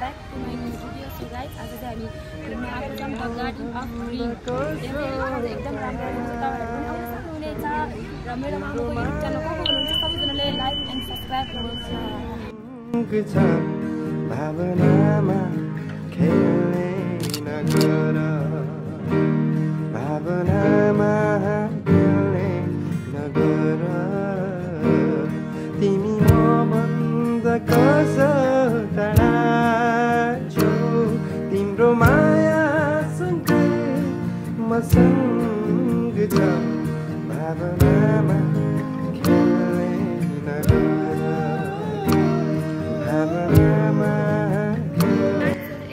back to my new video. So guys, आज चाहिँ हामी घुम्न आएको छौं द गार्डन अफ ड्रिम। एकदम राम्रो हुन्छ, तपाईहरु पनि आउन सक्नुहुनेछ र मेरो मामुको YouTube च्यानल को हुनुहुन्छ सबैजनाले लाइक एन्ड सब्स्क्राइब गर्नुहोस्। भावनामा खेल्ने नगर, भावनामा खेल्ने नगर, तिमी म भन्दा कसो टाढा छौ, तिम्रो माया सँगै मसँग छ, भावनामा खेल्ने नगर, भावनामा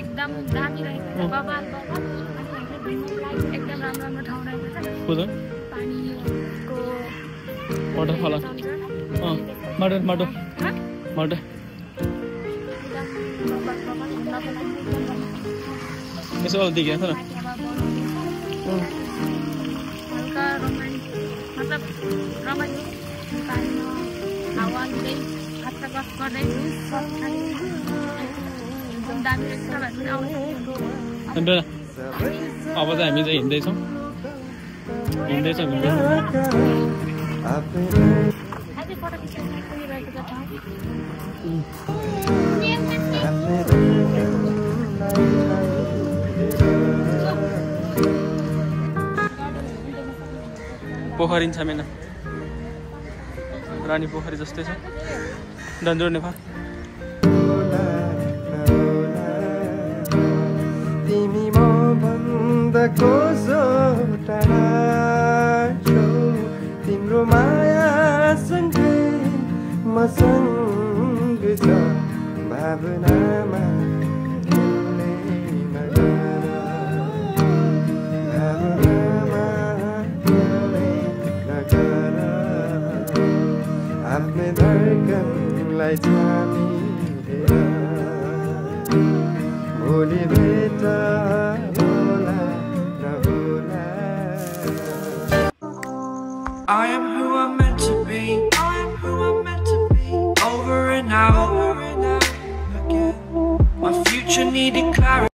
एकदम दामी रहेको छ बबाल बबाल। एकदम राम्रो राम्रो ठाउँ रहेको छ। पानीको वाटरफल माटो माटो माटो यसो देखिएको छ न। हल्का रोमान्टिक मतलब रमाइलो पानीमा हावा लिँदै हातका गफ गर्दै एकदम दामी रहेछ। तपाईँहरू पनि आउनु। अब चाहिँ हामी चाहिँ हिँड्दैछौँ। अझै फोटो खिच्न पनि रहेको छ ठाउँ। पोखरी छ मेन रानी पोखरी जस्तै छ डन्जोड नेपाल। तिमी म भन्दा कसो टाढा छौ, तिम्रो माया सँगै मसँग छ, भावनामा खेल्ने नगर, भावनामा खेल्ने नगर, आफ्नै धड्कनलाई छामिएर भोलि भेट होला नहोला। I am who I'm meant to be. I am who I'm meant to be. Over and out again. My future needed clarity.